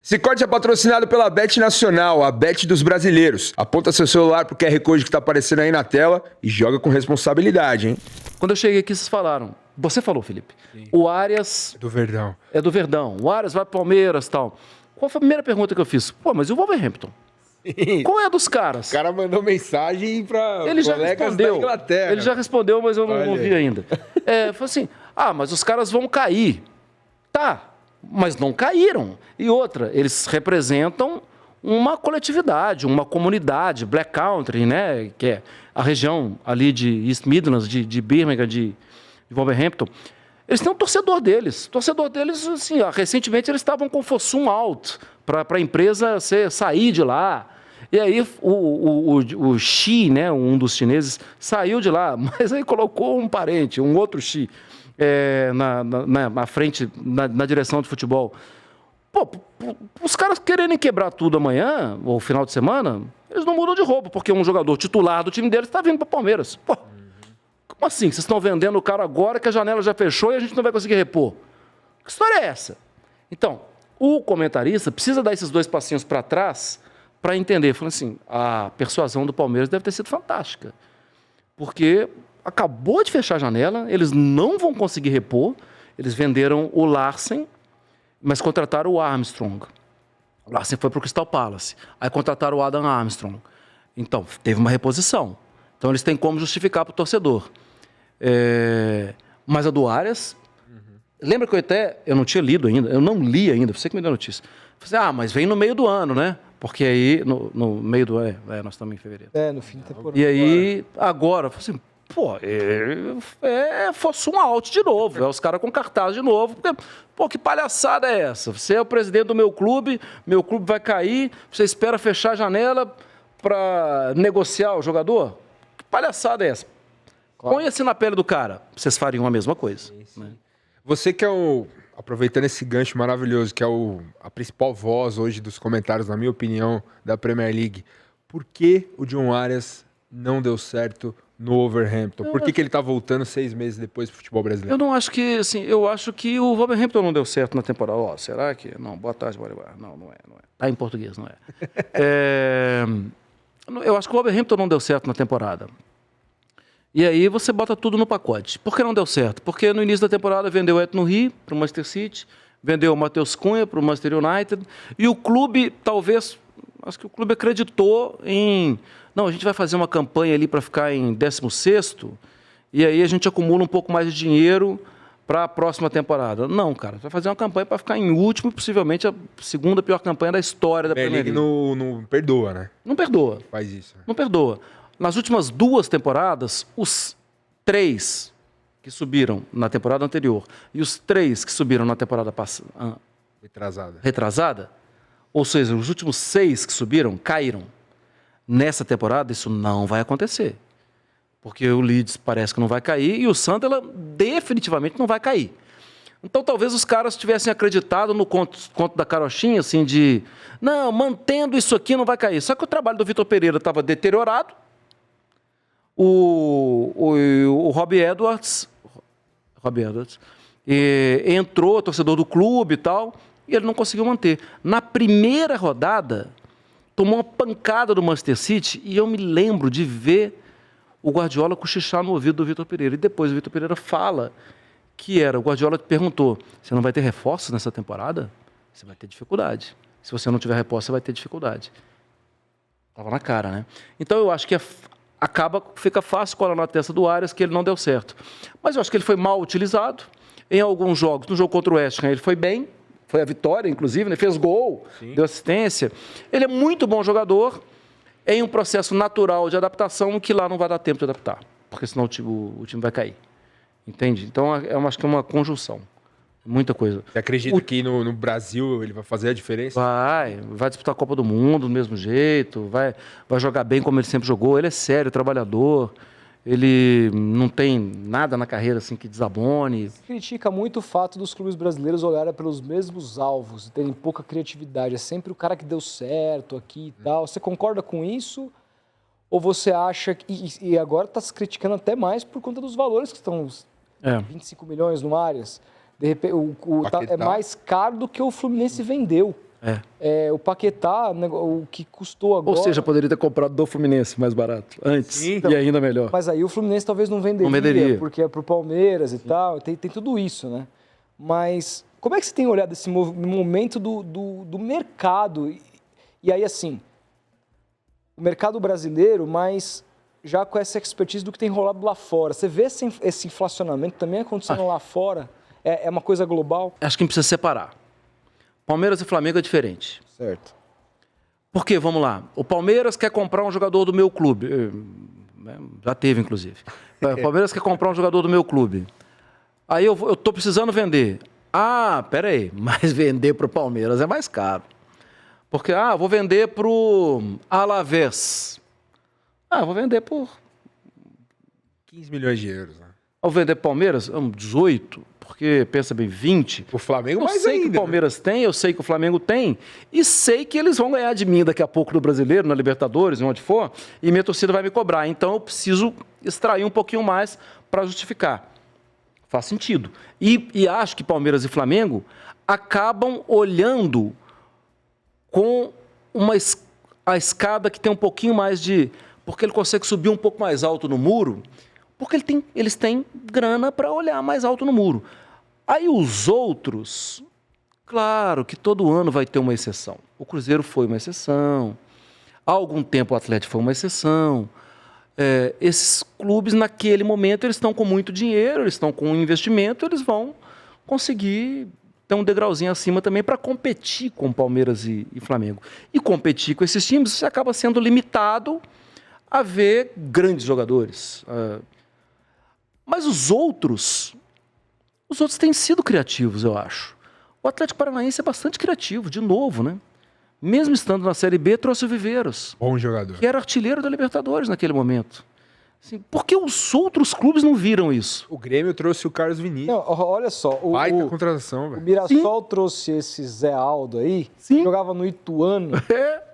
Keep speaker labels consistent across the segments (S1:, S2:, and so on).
S1: Sicredi é patrocinado pela Bet Nacional, a Bet dos brasileiros. Aponta seu celular pro QR Code que está aparecendo aí na tela e joga com responsabilidade, hein?
S2: Quando eu cheguei aqui, vocês falaram. Você falou, Felipe. Sim. O Arias...
S1: Do Verdão.
S2: É do Verdão. O Arias vai pro Palmeiras e tal. Qual foi a primeira pergunta que eu fiz? Pô, mas e o Wolverhampton? Sim. Qual é a dos caras?
S1: O cara mandou mensagem para colegas da Inglaterra.
S2: Ele já respondeu, mas eu não vi ainda. Falou assim, mas os caras vão cair. Tá. Mas não caíram. E outra, eles representam uma coletividade, uma comunidade, Black Country, né? Que é a região ali de East Midlands, de Birmingham, de Wolverhampton. Eles têm um torcedor deles. O torcedor deles, assim, recentemente eles estavam com Fossum alto para a empresa sair de lá. E aí o Xi, né, um dos chineses, saiu de lá, mas aí colocou um parente, um outro Xi. Na frente, na direção de futebol. Pô, os caras quererem quebrar tudo amanhã, ou final de semana, eles não mudam de roupa, porque um jogador titular do time deles está vindo para o Palmeiras. Pô, como assim? Vocês estão vendendo o cara agora que a janela já fechou e a gente não vai conseguir repor? Que história é essa? Então, o comentarista precisa dar esses dois passinhos para trás para entender. Falando assim, a persuasão do Palmeiras deve ter sido fantástica. Porque acabou de fechar a janela, eles não vão conseguir repor, eles venderam o Larsen, mas contrataram o Armstrong. O Larsen foi para o Crystal Palace, aí contrataram o Adam Armstrong. Então, teve uma reposição. Então, eles têm como justificar para o torcedor. Mas a do Arias, lembra que eu não tinha lido ainda, eu não li ainda, você que me deu a notícia. Eu falei, mas vem no meio do ano, né? Porque aí, no meio do ano, nós estamos em fevereiro.
S3: No fim da temporada.
S2: E aí, agora, eu falei assim, Fossum alto de novo, os caras com cartaz de novo, porque, que palhaçada é essa? Você é o presidente do meu clube vai cair, você espera fechar a janela para negociar o jogador? Que palhaçada é essa? Claro. Põe-se na pele do cara, vocês fariam a mesma coisa. Né?
S1: Você que é aproveitando esse gancho maravilhoso, que é a principal voz hoje dos comentários, na minha opinião, da Premier League, por que o John Arias não deu certo no Wolverhampton? Por que ele está voltando 6 meses depois do futebol brasileiro?
S2: Eu não acho que, assim, eu acho que o Wolverhampton não deu certo na temporada. Será que? Não, boa tarde, Borivar. Não é. Tá em português, não é. Eu acho que o Wolverhampton não deu certo na temporada. E aí você bota tudo no pacote. Por que não deu certo? Porque no início da temporada vendeu o Etno Ri para o Manchester City, vendeu o Matheus Cunha para o Manchester United, e o clube, talvez, acho que o clube acreditou em... Não, a gente vai fazer uma campanha ali para ficar em 16º, e aí a gente acumula um pouco mais de dinheiro para a próxima temporada. Não, cara, vai fazer uma campanha para ficar em último, possivelmente a segunda pior campanha da história da Premier League.
S1: Não perdoa, né?
S2: Não perdoa.
S1: Faz isso. Né?
S2: Não perdoa. Nas últimas 2 temporadas, os 3 que subiram na temporada anterior e os 3 que subiram na temporada retrasada, ou seja, os últimos 6 que subiram, caíram. Nessa temporada, isso não vai acontecer. Porque o Leeds parece que não vai cair e o Sunderland definitivamente não vai cair. Então, talvez os caras tivessem acreditado no conto da carochinha, assim, de... Não, mantendo isso aqui não vai cair. Só que o trabalho do Vitor Pereira estava deteriorado. O Robbie Edwards entrou, torcedor do clube e tal, e ele não conseguiu manter. Na primeira rodada, tomou uma pancada do Manchester City e eu me lembro de ver o Guardiola cochichar no ouvido do Vitor Pereira. E depois o Vitor Pereira fala o Guardiola perguntou, você não vai ter reforços nessa temporada? Você vai ter dificuldade. Se você não tiver reforço, você vai ter dificuldade. Estava na cara, né? Então eu acho que fica fácil colar na testa do Arias que ele não deu certo. Mas eu acho que ele foi mal utilizado. Em alguns jogos, no jogo contra o West Ham, ele foi bem. Foi a vitória, inclusive, né? Fez gol, sim, deu assistência. Ele é muito bom jogador em um processo natural de adaptação que lá não vai dar tempo de adaptar, porque senão o time vai cair. Entende? Então, eu acho que é uma conjunção. Muita coisa.
S1: Você acredita que no Brasil ele vai fazer a diferença?
S2: Vai disputar a Copa do Mundo do mesmo jeito, vai jogar bem como ele sempre jogou. Ele é sério, trabalhador. Ele não tem nada na carreira assim que desabone.
S3: Se critica muito o fato dos clubes brasileiros olharem pelos mesmos alvos e terem pouca criatividade. É sempre o cara que deu certo aqui e tal. Você concorda com isso? Ou você acha que... E agora está se criticando até mais por conta dos valores que estão... 25 milhões no Arias. De repente, é mais caro do que o Fluminense vendeu. O Paquetá, o que custou agora...
S2: Ou seja, poderia ter comprado do Fluminense mais barato, antes, sim, e ainda melhor.
S3: Mas aí o Fluminense talvez não venderia. Porque é pro Palmeiras e tal, tem tudo isso, né? Mas como é que você tem olhado esse momento do mercado? E aí, assim, o mercado brasileiro, mas já com essa expertise do que tem rolado lá fora. Você vê esse inflacionamento também acontecendo lá fora? É uma coisa global?
S2: Acho que a gente precisa separar. Palmeiras e Flamengo é diferente.
S3: Certo.
S2: Por quê? Vamos lá. O Palmeiras quer comprar um jogador do meu clube. Já teve, inclusive. O Palmeiras quer comprar um jogador do meu clube. Aí eu estou precisando vender. Ah, peraí, mas vender para o Palmeiras é mais caro. Porque, vou vender para o Alavés. Vou vender por...
S1: 15 milhões de euros. Né?
S2: Ao vender para o Palmeiras, 18, porque, pensa bem, 20.
S1: O Flamengo mais
S2: ainda. Eu sei que o
S1: né?
S2: Palmeiras tem, eu sei que o Flamengo tem, e sei que eles vão ganhar de mim daqui a pouco no Brasileiro, na Libertadores, onde for, e minha torcida vai me cobrar. Então, eu preciso extrair um pouquinho mais para justificar. Faz sentido. E acho que Palmeiras e Flamengo acabam olhando com a escada que tem um pouquinho mais de... Porque ele consegue subir um pouco mais alto no muro, porque eles têm grana para olhar mais alto no muro. Aí os outros, claro que todo ano vai ter uma exceção. O Cruzeiro foi uma exceção, há algum tempo o Atlético foi uma exceção. Esses clubes, naquele momento, eles estão com muito dinheiro, eles estão com um investimento, eles vão conseguir ter um degrauzinho acima também para competir com Palmeiras e Flamengo. E competir com esses times, você acaba sendo limitado a ver grandes jogadores. Mas os outros têm sido criativos, eu acho. O Atlético Paranaense é bastante criativo, de novo, né? Mesmo estando na Série B, trouxe o Viveiros.
S1: Bom jogador.
S2: Que era artilheiro da Libertadores naquele momento. Assim, por que os outros clubes não viram isso?
S1: O Grêmio trouxe o Carlos Vinícius.
S3: Não, olha só.
S1: Baita contratação, velho.
S3: O Mirassol trouxe esse Zé Aldo aí, que jogava no Ituano.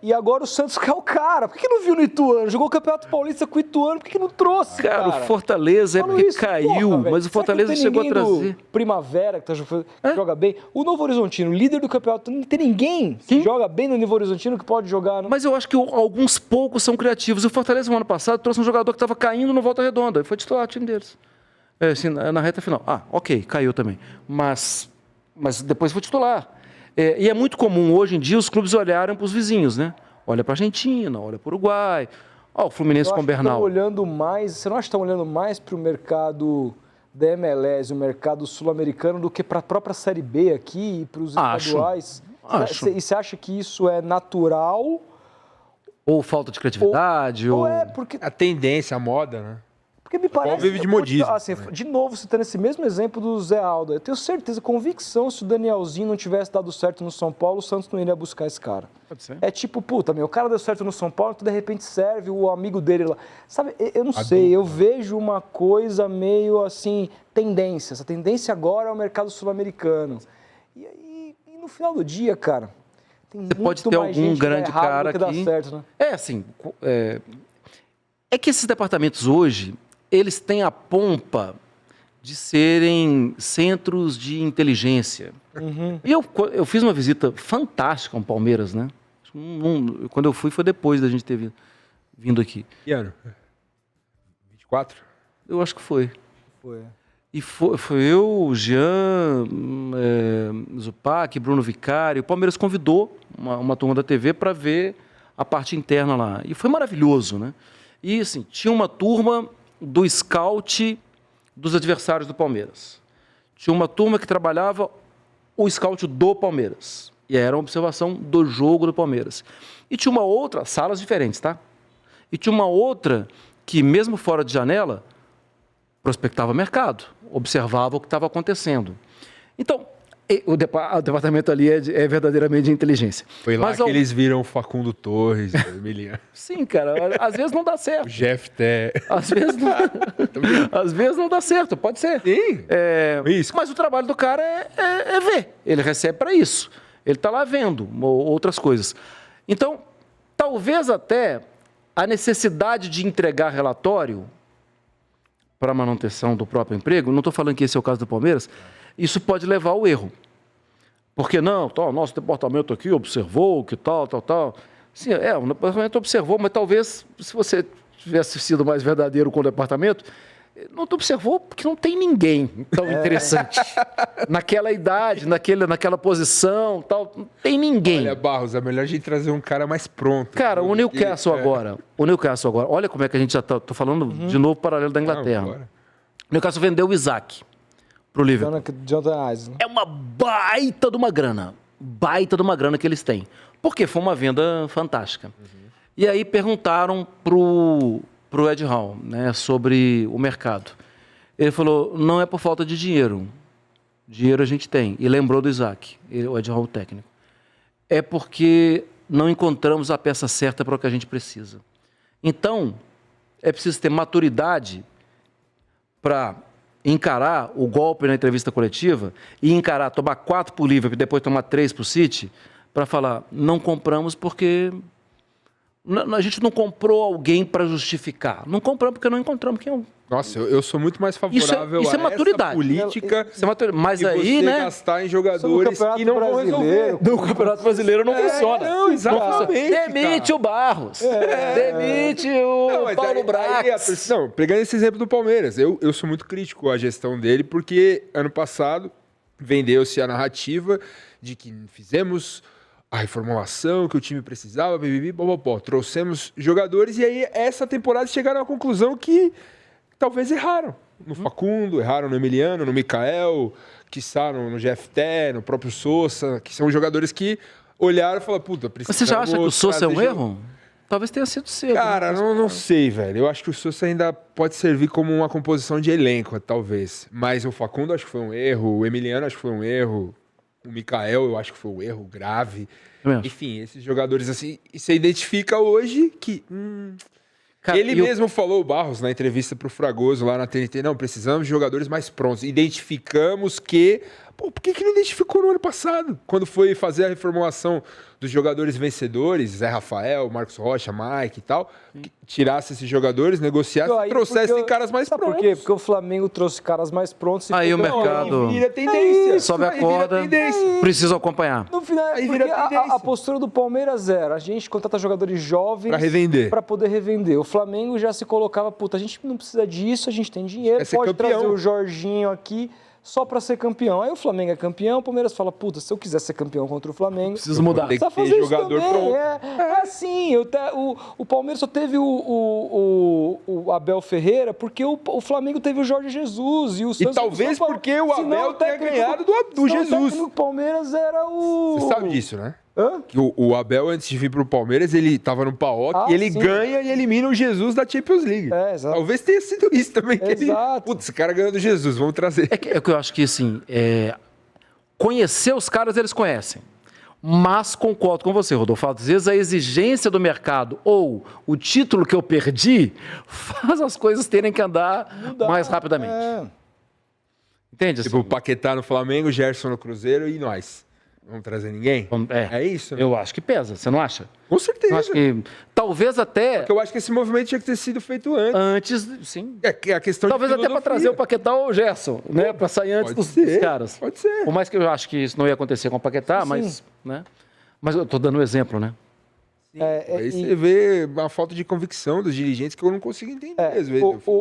S3: E agora o Santos quer o cara. Por que não viu no Ituano? Jogou o Campeonato Paulista com o Ituano, por que não trouxe, cara?
S2: O Fortaleza porque caiu, porra, mas o Fortaleza chegou a trazer.
S3: Primavera, que joga bem. O Novo Horizontino, líder do campeonato, não tem ninguém que joga bem no Novo Horizontino que pode jogar. Não?
S2: Mas eu acho que alguns poucos são criativos. O Fortaleza, no ano passado, trouxe um jogador que estava caindo no Volta Redonda. E foi titular o time deles. Assim, na reta final. Ok, caiu também. Mas depois foi titular. E é muito comum, hoje em dia, os clubes olharem para os vizinhos, né? Olha para a Argentina, olha para o Uruguai. O Fluminense com o Bernal.
S3: Você não acha que estão olhando mais para o mercado da MLS, o mercado sul-americano, do que para a própria Série B aqui e para os estaduais?
S2: Acho.
S3: E você acha que isso é natural?
S2: Ou falta de criatividade?
S3: Ou é porque...
S1: A tendência, a moda, né?
S3: Porque me parece...
S1: vive de modismo.
S3: Assim, de novo, citando esse mesmo exemplo do Zé Aldo, eu tenho certeza, convicção, se o Danielzinho não tivesse dado certo no São Paulo, o Santos não iria buscar esse cara.
S2: Pode ser.
S3: É tipo, o cara deu certo no São Paulo, então de repente serve o amigo dele lá. Sabe, eu não sei, eu vejo uma coisa meio assim, tendência. Essa tendência agora é o mercado sul-americano. E no final do dia, cara, tem
S2: você
S3: muito
S2: pode ter
S3: mais
S2: algum
S3: gente
S2: grande cara
S3: que
S2: aqui.
S3: dá certo, né?
S2: É que esses departamentos hoje, eles têm a pompa de serem centros de inteligência.
S3: Uhum.
S2: E eu fiz uma visita fantástica ao Palmeiras, né? Quando eu fui foi depois da gente ter vindo aqui.
S1: Que ano? 24?
S2: Eu acho que foi.
S3: Foi.
S2: E foi eu, o Jean, Zupac, Bruno Vicari. O Palmeiras convidou uma turma da TV para ver a parte interna lá. E foi maravilhoso, né? E, assim, tinha uma turma do scout dos adversários do Palmeiras. Tinha uma turma que trabalhava o scout do Palmeiras. E era uma observação do jogo do Palmeiras. E tinha uma outra, salas diferentes, tá? E tinha uma outra que, mesmo fora de janela, prospectava mercado, observava o que estava acontecendo. Então, o departamento ali é verdadeiramente de inteligência.
S1: Foi lá que eles viram o Facundo Torres, Emiliano.
S2: Sim, cara, às vezes não dá certo.
S1: O Jeff Té.
S2: Às vezes não dá certo, pode ser.
S1: Sim, isso.
S2: Mas o trabalho do cara é ver. Ele recebe para isso. Ele está lá vendo outras coisas. Então, talvez até a necessidade de entregar relatório para a manutenção do próprio emprego, não estou falando que esse é o caso do Palmeiras, isso pode levar ao erro. Porque não, o nosso departamento aqui observou que tal. Sim, o departamento observou, mas talvez, se você tivesse sido mais verdadeiro com o departamento, não observou porque não tem ninguém tão interessante. Naquela idade, naquela posição, tal, não tem ninguém.
S1: Olha, Barros, é melhor a gente trazer um cara mais pronto.
S2: Cara, o Newcastle agora, olha como é que a gente já tá, tô falando de novo paralelo da Inglaterra. O Newcastle vendeu o Isaac pro Liverpool.
S3: Jonathan Isaac.
S2: É uma baita de uma grana que eles têm. Porque foi uma venda fantástica. E aí perguntaram pro Ed Hall, né, sobre o mercado. Ele falou, não é por falta de dinheiro. Dinheiro a gente tem. E lembrou do Isaac, o Ed Hall, o técnico. É porque não encontramos a peça certa para o que a gente precisa. Então, é preciso ter maturidade para encarar o golpe na entrevista coletiva e tomar 4 para o Liverpool e depois tomar 3 para o City, para falar, não compramos porque a gente não comprou alguém para justificar. Não compramos porque não encontramos quem é.
S1: Nossa, eu sou muito mais favorável
S2: isso é
S1: a
S2: maturidade.
S1: essa política.
S2: Isso é maturidade. Mas aí,
S1: você
S2: né?
S1: gastar em jogadores que não vão resolver.
S2: No Campeonato Brasileiro não funciona.
S1: Não, exatamente.
S2: Demite o Barros. Demite o Paulo Brax.
S1: Não, pegando esse exemplo do Palmeiras, eu sou muito crítico à gestão dele, porque ano passado vendeu-se a narrativa de que fizemos a reformulação que o time precisava, trouxemos jogadores e aí essa temporada chegaram à conclusão que talvez erraram. No Facundo, erraram no Emiliano, no Mikael, quiçá no GFT, no próprio Sousa, que são jogadores que olharam e falaram, puta, precisamos...
S2: Você já acha que o Sousa é um erro? Talvez tenha sido cedo.
S1: Cara, não sei, velho. Eu acho que o Sousa ainda pode servir como uma composição de elenco, talvez. Mas o Facundo acho que foi um erro, o Emiliano acho que foi um erro, o Mikael eu acho que foi um erro grave. Enfim, esses jogadores assim, e você identifica hoje que... Cara, ele mesmo falou, o Barros, na entrevista pro Fragoso lá na TNT, não, precisamos de jogadores mais prontos. Identificamos que... Pô, por que não identificou no ano passado? Quando foi fazer a reformulação dos jogadores vencedores, Zé Rafael, Marcos Rocha, Mike e tal, tirasse esses jogadores, negociasse e trouxessem caras mais prontos.
S3: Por quê? Porque o Flamengo trouxe caras mais prontos.
S2: Aí o mercado
S1: vira tendência.
S2: Sobe a corda, precisa acompanhar.
S3: No final, porque a postura do Palmeiras era, a gente contrata jogadores jovens
S1: para revender,
S3: para poder revender. O Flamengo já se colocava, puta, a gente não precisa disso, a gente tem dinheiro, pode trazer o Jorginho aqui só para ser campeão. Aí o Flamengo é campeão, o Palmeiras fala, puta, se eu quiser ser campeão contra o Flamengo...
S2: Preciso mudar.
S3: Precisa fazer jogador pronto. É assim, o Palmeiras só teve o Abel Ferreira porque o Flamengo teve o Jorge Jesus. E
S1: talvez porque o Abel tenha ganhado do Jesus. O técnico
S3: do Palmeiras era o...
S1: Você sabe disso, né? Que o Abel, antes de vir pro Palmeiras, ele tava no PAOK e ele ganha e elimina o Jesus da Champions League. Talvez tenha sido isso também. Putz, esse cara ganhou do Jesus, vamos trazer.
S2: É que eu acho que, assim, conhecer os caras, eles conhecem. Mas concordo com você, Rodolfo. Às vezes a exigência do mercado ou o título que eu perdi faz as coisas terem que andar mais rapidamente. Entende?
S1: Tipo, o Paquetá no Flamengo, Gerson no Cruzeiro e nós. Vamos trazer ninguém?
S2: É
S1: isso? Né?
S2: Eu acho que pesa, você não acha?
S1: Com certeza.
S2: Eu acho que, talvez até...
S1: Porque eu acho que esse movimento tinha que ter sido feito antes.
S2: Antes, sim.
S1: É a questão
S2: talvez até para trazer o Paquetá ou o Gerson, né? Para sair antes dos caras.
S1: Pode ser.
S2: Por mais que eu acho que isso não ia acontecer com o Paquetá, mas eu estou dando um exemplo, né?
S1: Aí você vê uma falta de convicção dos dirigentes que eu não consigo entender às vezes.